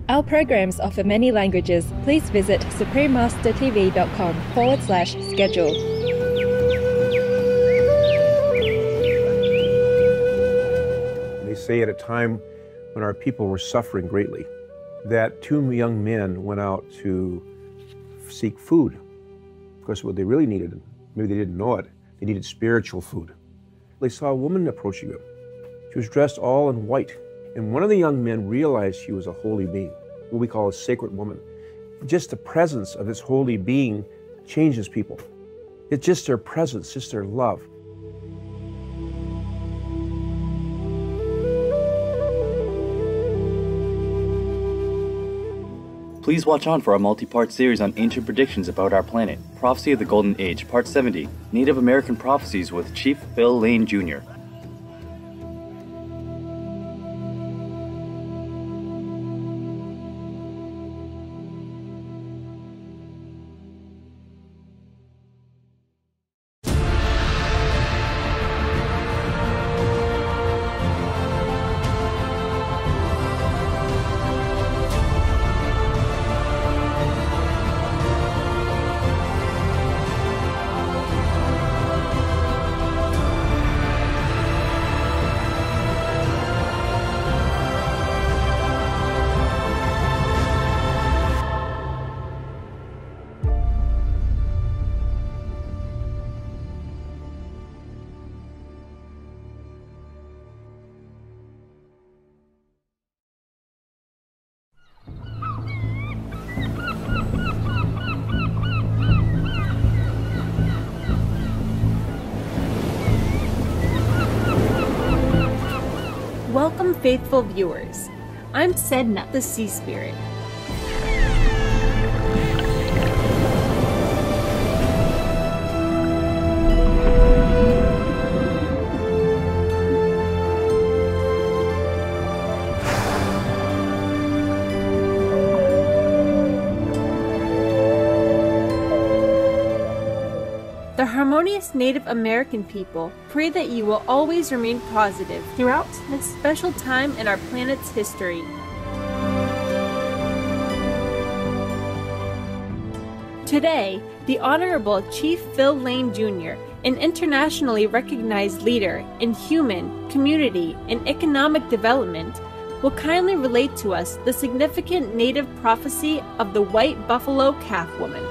Our programs offer many languages. Please visit suprememastertv.com/schedule. They say at a time when our people were suffering greatly, that two young men went out to seek food. Of course, what they really needed, maybe they didn't know it, they needed spiritual food. They saw a woman approaching them. She was dressed all in white. And one of the young men realized she was a holy being, what we call a sacred woman. Just the presence of this holy being changes people. It's just their presence, just their love. Please watch on for our multi-part series on ancient predictions about our planet, Prophecy of the Golden Age, Part 70, Native American Prophecies with Chief Phil Lane Jr. Welcome, faithful viewers. I'm Sedna, the Sea Spirit. The harmonious Native American people pray that you will always remain positive throughout this special time in our planet's history. Today, the Honorable Chief Phil Lane Jr., an internationally recognized leader in human, community, and economic development, will kindly relate to us the significant Native prophecy of the White Buffalo Calf Woman.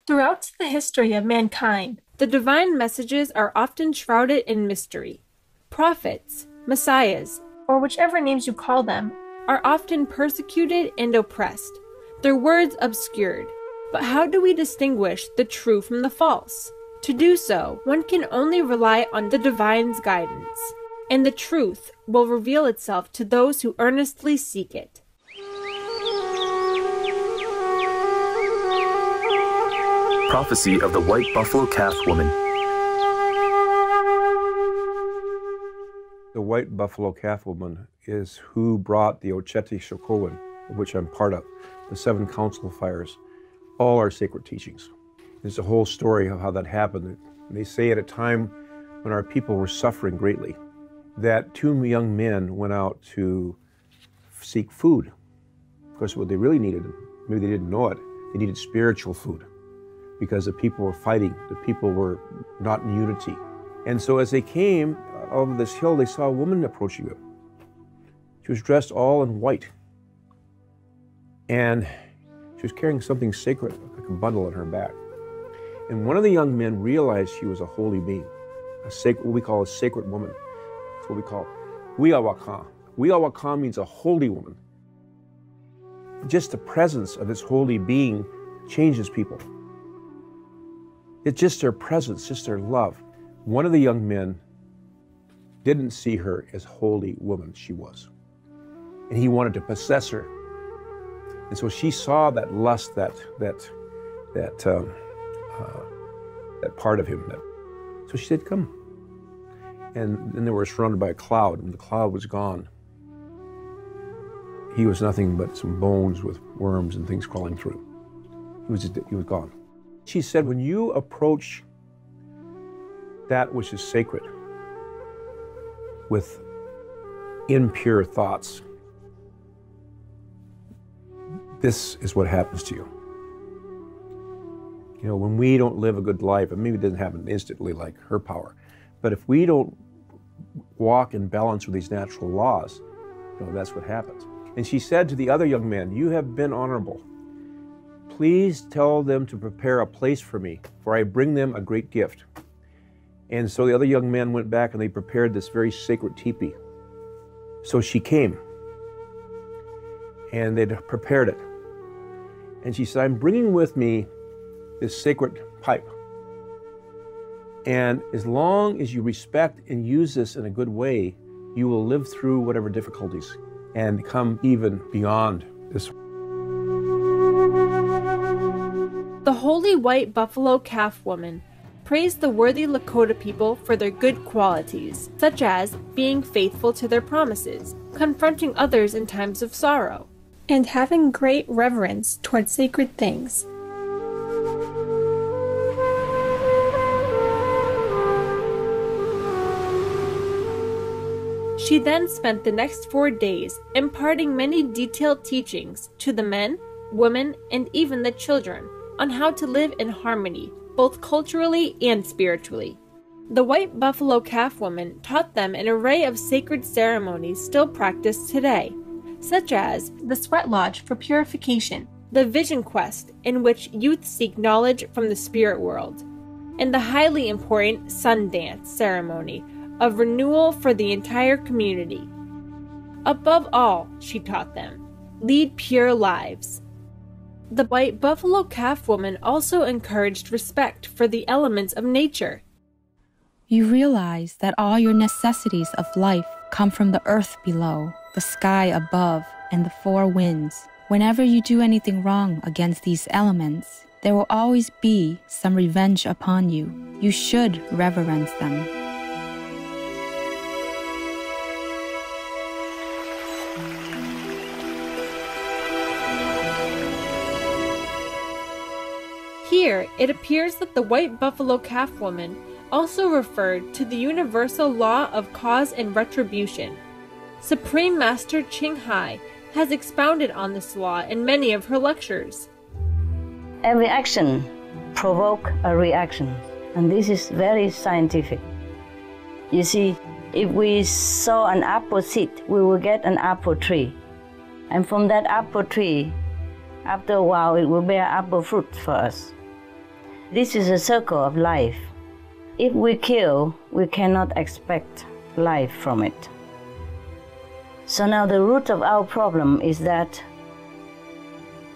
Throughout the history of mankind, the divine messages are often shrouded in mystery. Prophets, messiahs, or whichever names you call them, are often persecuted and oppressed, their words obscured. But how do we distinguish the true from the false? To do so, one can only rely on the divine's guidance, and the truth will reveal itself to those who earnestly seek it. Prophecy of the White Buffalo Calf Woman. The White Buffalo Calf Woman is who brought the Ocheti Shokowin, of which I'm part of, the 7 council fires, all our sacred teachings. There's a whole story of how that happened. They say at a time when our people were suffering greatly, that 2 young men went out to seek food. Of course, what they really needed, maybe they didn't know it, they needed spiritual food, because the people were fighting, the people were not in unity. And so as they came over this hill, they saw a woman approaching them. She was dressed all in white. And she was carrying something sacred, like a bundle on her back. And one of the young men realized she was a holy being, what we call a sacred woman. That's what we call Wiawakan. Wiawakan means a holy woman. Just the presence of this holy being changes people. It's just their presence, just their love. One of the young men didn't see her as holy woman she was, and he wanted to possess her. And so she saw that lust, that part of him. So she said, "Come." And then they were surrounded by a cloud, and the cloud was gone. He was nothing but some bones with worms and things crawling through. He was gone. She said, when you approach that which is sacred with impure thoughts, this is what happens to you. You know, when we don't live a good life, and maybe it doesn't happen instantly like her power, but if we don't walk in balance with these natural laws, you know, that's what happens. And she said to the other young men, "You have been honorable. Please tell them to prepare a place for me, for I bring them a great gift." And so the other young men went back and they prepared this very sacred teepee. So she came and they prepared it. And she said, "I'm bringing with me this sacred pipe. And as long as you respect and use this in a good way, you will live through whatever difficulties and come even beyond this." The holy white buffalo calf woman praised the worthy Lakota people for their good qualities, such as being faithful to their promises, confronting others in times of sorrow, and having great reverence toward sacred things. She then spent the next 4 days imparting many detailed teachings to the men, women, and even the children on how to live in harmony, both culturally and spiritually. The white buffalo calf woman taught them an array of sacred ceremonies still practiced today, such as the sweat lodge for purification, the vision quest in which youth seek knowledge from the spirit world, and the highly important sun dance ceremony of renewal for the entire community. Above all, she taught them, lead pure lives. The white buffalo calf woman also encouraged respect for the elements of nature. You realize that all your necessities of life come from the earth below, the sky above, and the four winds. Whenever you do anything wrong against these elements, there will always be some revenge upon you. You should reverence them. Here, it appears that the white buffalo calf woman also referred to the universal law of cause and retribution. Supreme Master Thanh Hải has expounded on this law in many of her lectures. Every action provokes a reaction, and this is very scientific. You see, if we sow an apple seed, we will get an apple tree. And from that apple tree, after a while, it will bear apple fruit for us. This is a circle of life. If we kill, we cannot expect life from it. So now the root of our problem is that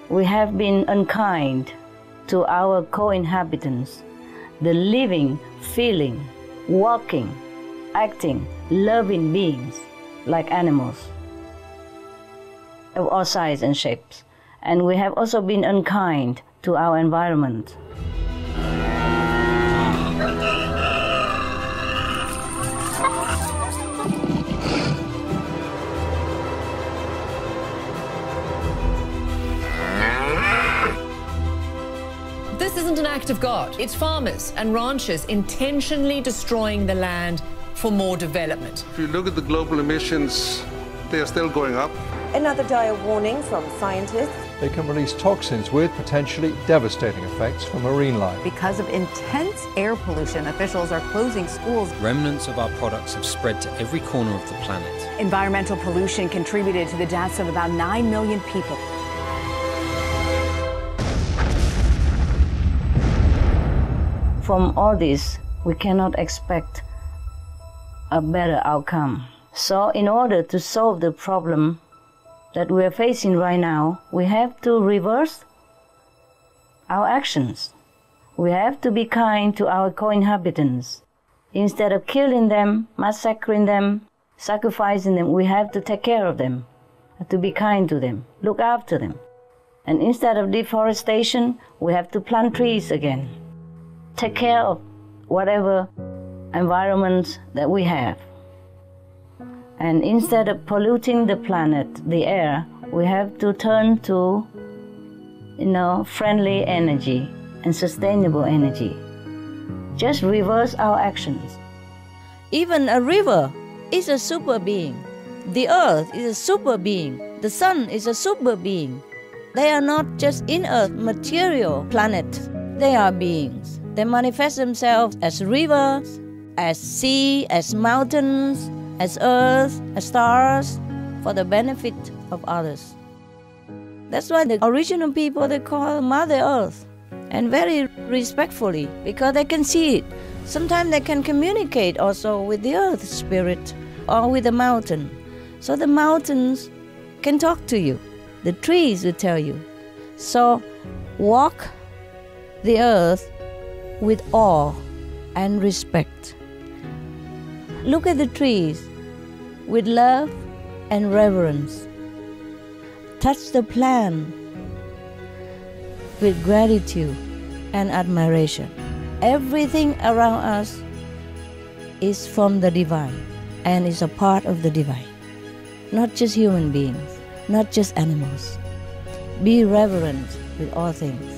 we have been unkind to our co-inhabitants, the living, feeling, walking, acting, loving beings like animals of all sizes and shapes. And we have also been unkind to our environment. This isn't an act of God. It's farmers and ranchers intentionally destroying the land for more development. If you look at the global emissions, they are still going up. Another dire warning from scientists. They can release toxins with potentially devastating effects for marine life. Because of intense air pollution, officials are closing schools. Remnants of our products have spread to every corner of the planet. Environmental pollution contributed to the deaths of about 9 million people. From all this, we cannot expect a better outcome. So in order to solve the problem that we are facing right now, we have to reverse our actions. We have to be kind to our co-inhabitants. Instead of killing them, massacring them, sacrificing them, we have to take care of them, to be kind to them, look after them. And instead of deforestation, we have to plant trees again. Take care of whatever environment that we have. And instead of polluting the planet, the air, we have to turn to, friendly energy and sustainable energy. Just reverse our actions. Even a river is a super being. The earth is a super being. The sun is a super being. They are not just inert material planets. They are beings. They manifest themselves as rivers, as sea, as mountains, as earth, as stars, for the benefit of others. That's why the original people, they call Mother Earth, and very respectfully, because they can see it. Sometimes they can communicate also with the earth spirit or with the mountain. So the mountains can talk to you. The trees will tell you. So walk the earth with awe and respect. Look at the trees with love and reverence. Touch the plant with gratitude and admiration. Everything around us is from the divine and is a part of the divine. Not just human beings, not just animals. Be reverent with all things.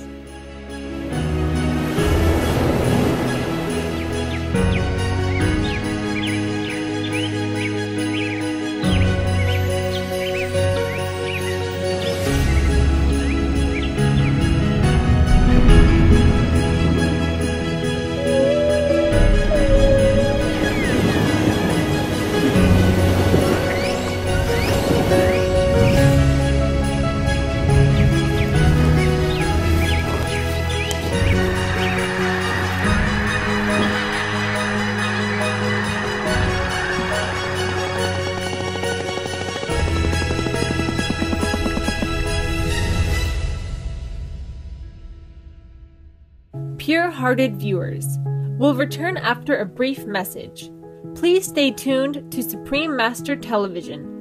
Pure-hearted viewers, we'll return after a brief message. Please stay tuned to Supreme Master Television.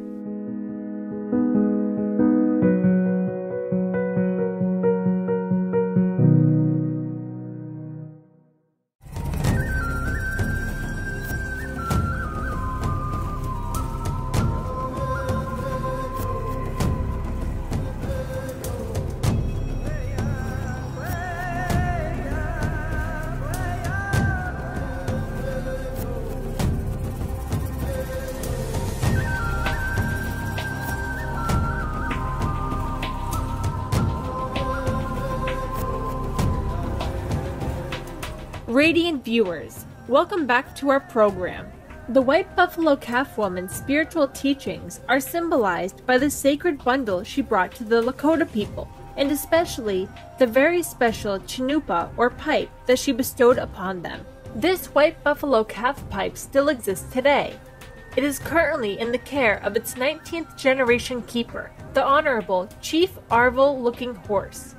Radiant viewers, welcome back to our program. The White Buffalo Calf Woman's spiritual teachings are symbolized by the sacred bundle she brought to the Lakota people, and especially the very special chinupa or pipe that she bestowed upon them. This White Buffalo Calf pipe still exists today. It is currently in the care of its 19th generation keeper, the Honorable Chief Arvel Looking Horse,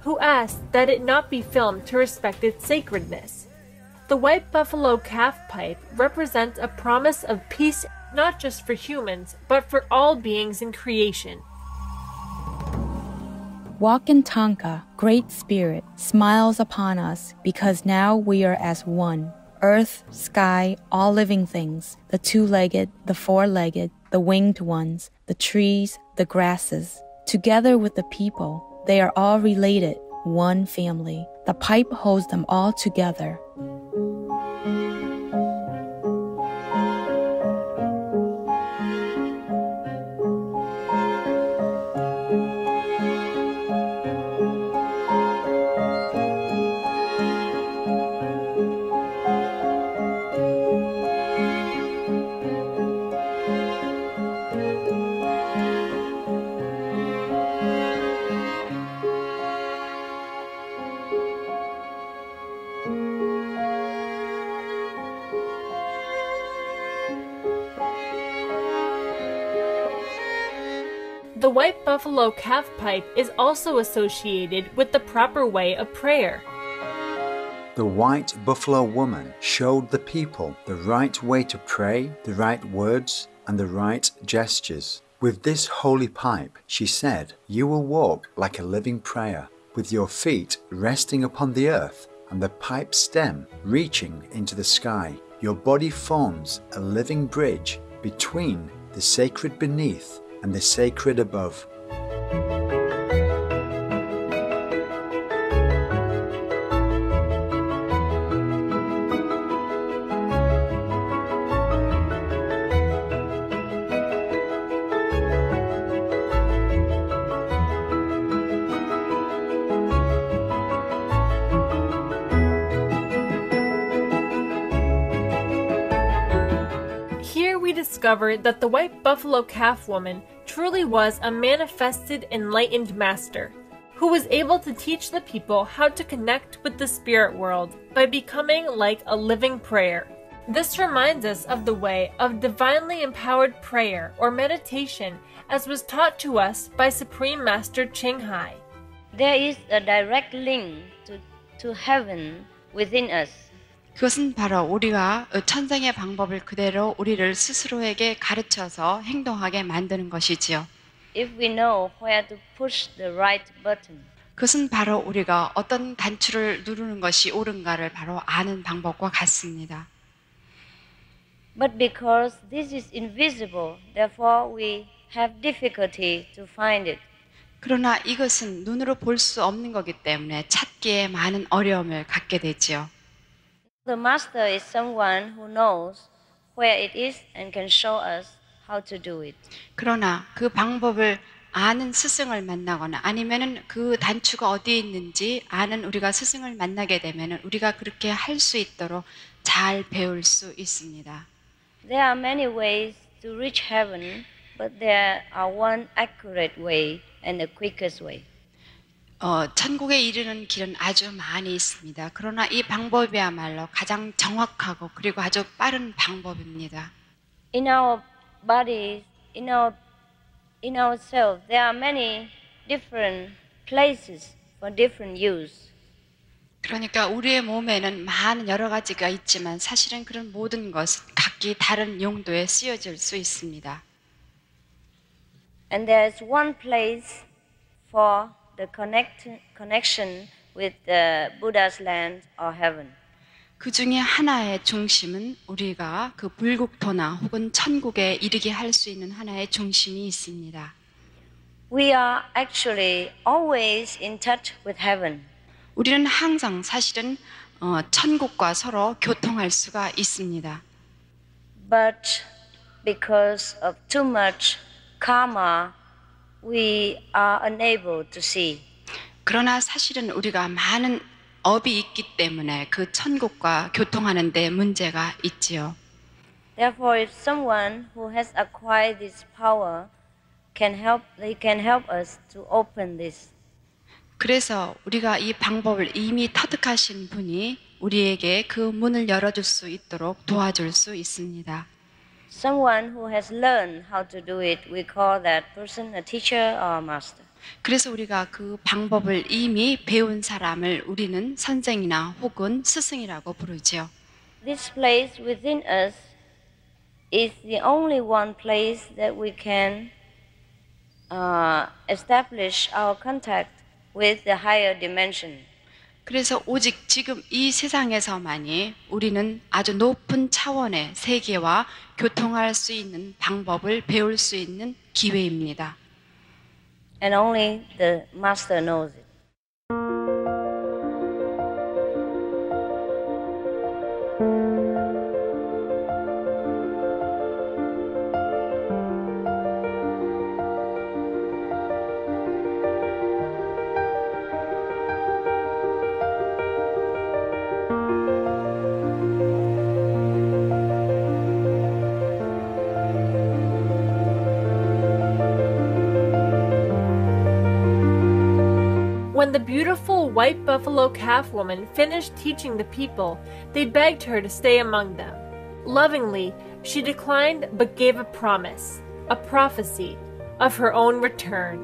who asked that it not be filmed to respect its sacredness. The White Buffalo Calf Pipe represents a promise of peace not just for humans, but for all beings in creation. Wakantanka, Great Spirit, smiles upon us because now we are as one. Earth, sky, all living things, the two-legged, the four-legged, the winged ones, the trees, the grasses. Together with the people, they are all related, one family. The pipe holds them all together. The White Buffalo Calf Pipe is also associated with the proper way of prayer. The white buffalo woman showed the people the right way to pray, the right words, and the right gestures. With this holy pipe, she said, you will walk like a living prayer, with your feet resting upon the earth and the pipe stem reaching into the sky. Your body forms a living bridge between the sacred beneath and the sacred above. Discovered that the white buffalo calf woman truly was a manifested enlightened master who was able to teach the people how to connect with the spirit world by becoming like a living prayer. This reminds us of the way of divinely empowered prayer or meditation as was taught to us by Supreme Master Thanh. There is a direct link to heaven within us. 그것은 바로 우리가 천상의 방법을 그대로 우리를 스스로에게 가르쳐서 행동하게 만드는 것이지요. If we know where to push the right button. 그것은 바로 우리가 어떤 단추를 누르는 것이 옳은가를 바로 아는 방법과 같습니다. But because this is invisible, therefore we have difficulty to find it. 그러나 이것은 눈으로 볼 수 없는 것이기 때문에 찾기에 많은 어려움을 갖게 되지요. The master is someone who knows where it is and can show us how to do it. 그러나 그 방법을 아는 스승을 만나거나 아니면은 그 단추가 어디에 있는지 아는 우리가 스승을 만나게 되면은 우리가 그렇게 할 수 있도록 잘 배울 수 있습니다. There are many ways to reach heaven, but there are one accurate way and the quickest way. 천국에 이르는 길은 아주 많이 있습니다. 그러나 이 방법이야말로 가장 정확하고 그리고 아주 빠른 방법입니다. In our bodies, in ourselves, there are many different places for different use. 그러니까 우리의 몸에는 많은 여러 가지가 있지만 사실은 그런 모든 것은 각기 다른 용도에 쓰여질 수 있습니다. And there is one place for the connection with the Buddha's land or heaven. 그 중에 하나의 중심은 우리가 그 불국토나 혹은 천국에 이르게 할 수 있는 하나의 중심이 있습니다. We are actually always in touch with heaven. 우리는 항상 사실은 천국과 서로 교통할 수가 있습니다. But because of too much karma, we are unable to see. 그러나 사실은 우리가 많은 업이 있기 때문에 그 천국과 교통하는 데 문제가 있지요. Therefore, if someone who has acquired this power they can help us to open this. 그래서 우리가 이 방법을 이미 터득하신 분이 우리에게 그 문을 열어줄 수 있도록 도와줄 수 있습니다. Someone who has learned how to do it, we call that person a teacher or a master. 그래서 우리가 그 방법을 이미 배운 사람을 우리는 선생이나 혹은 스승이라고 부르죠. This place within us is the only one place that we can establish our contact with the higher dimension. 그래서 오직 지금 이 세상에서만이 우리는 아주 높은 차원의 세계와 교통할 수 있는 방법을 배울 수 있는 기회입니다. And only the master knows it. When the beautiful white buffalo calf woman finished teaching the people, they begged her to stay among them. Lovingly, she declined but gave a promise, a prophecy, of her own return.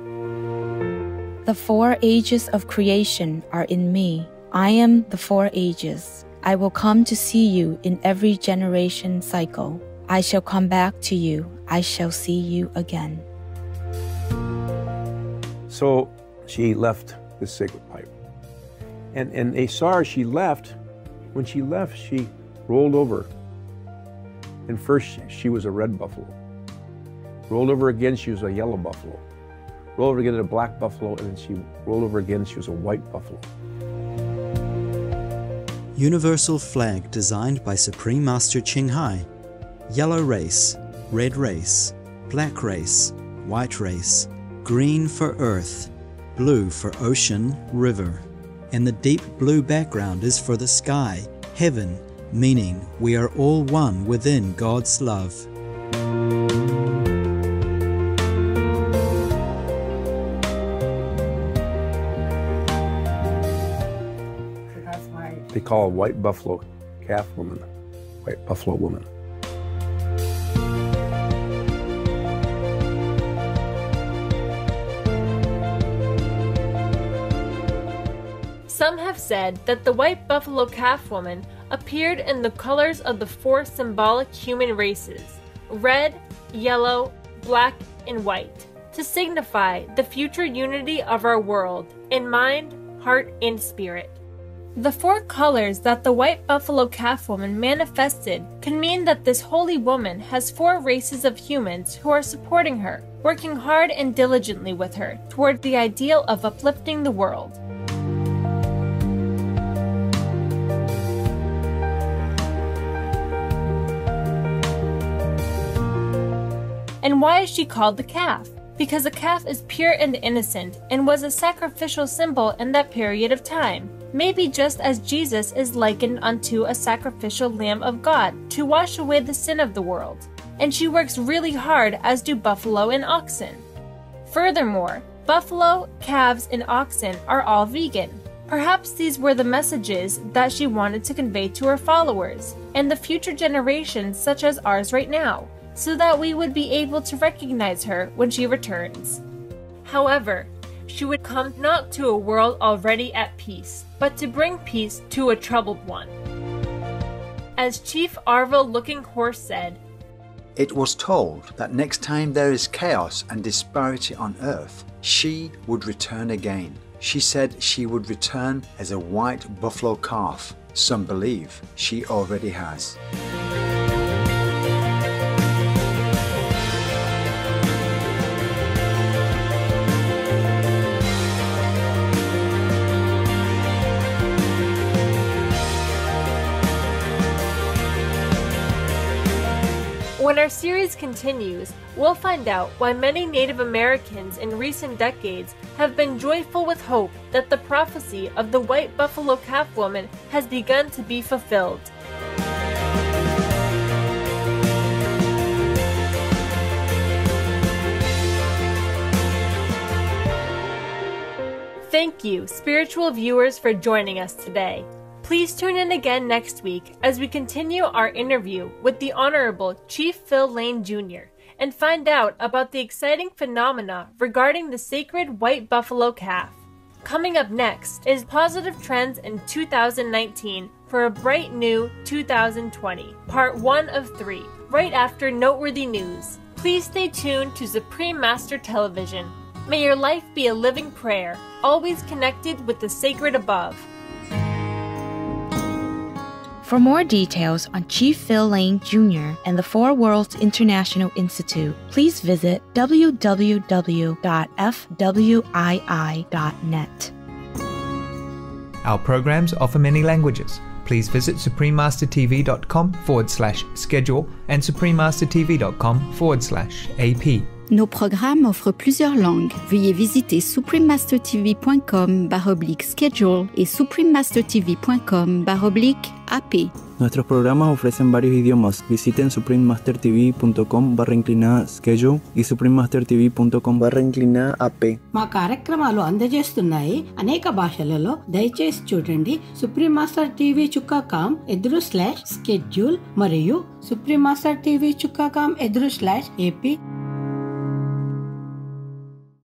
The 4 ages of creation are in me, I am the 4 ages. I will come to see you in every generation cycle. I shall come back to you. I shall see you again. So she left the sacred pipe. And they saw her, she left. When she left, she rolled over. And first she was a red buffalo. Rolled over again, she was a yellow buffalo. Rolled over again, a black buffalo, and then she rolled over again, she was a white buffalo. Universal flag designed by Supreme Master Ching Hai. Yellow race, red race, black race, white race, green for earth, blue for ocean, river. And the deep blue background is for the sky, heaven, meaning we are all one within God's love. They call a white buffalo calf woman, white buffalo woman. Some have said that the white buffalo calf woman appeared in the colors of the 4 symbolic human races, red, yellow, black, and white, to signify the future unity of our world in mind, heart, and spirit. The 4 colors that the white buffalo calf woman manifested can mean that this holy woman has 4 races of humans who are supporting her, working hard and diligently with her toward the ideal of uplifting the world. And why is she called the calf? Because a calf is pure and innocent and was a sacrificial symbol in that period of time. Maybe just as Jesus is likened unto a sacrificial Lamb of God to wash away the sin of the world. And she works really hard, as do buffalo and oxen. Furthermore, buffalo, calves, and oxen are all vegan. Perhaps these were the messages that she wanted to convey to her followers and the future generations such as ours right now, so that we would be able to recognize her when she returns. However, she would come not to a world already at peace, but to bring peace to a troubled one. As Chief Arvil Looking Horse said, "It was told that next time there is chaos and disparity on earth, she would return again. She said she would return as a white buffalo calf. Some believe she already has." When our series continues, we'll find out why many Native Americans in recent decades have been joyful with hope that the prophecy of the white buffalo calf woman has begun to be fulfilled. Thank you, spiritual viewers, for joining us today. Please tune in again next week as we continue our interview with the Honorable Chief Phil Lane Jr. and find out about the exciting phenomena regarding the sacred white buffalo calf. Coming up next is Positive Trends in 2019 for a bright new 2020, part 1 of 3, right after Noteworthy News. Please stay tuned to Supreme Master Television. May your life be a living prayer, always connected with the sacred above. For more details on Chief Phil Lane Jr. and the Four Worlds International Institute, please visit www.fwii.net. Our programs offer many languages. Please visit suprememastertv.com/schedule and suprememastertv.com/AP. Nos programmes offrent plusieurs langues. Veuillez visiter suprememastertv.com/schedule et suprememastertv.com/AP. Nuestros programas ofrecen varios idiomas. Visiten suprememastertv.com/schedule y suprememastertv.com/AP. మా కార్యక్రమాలు అందజేస్తున్నాయి అనేక భాషలలో. దయచేసి చూడండి suprememastertv.com/schedule మరియు suprememastertv.com/AP.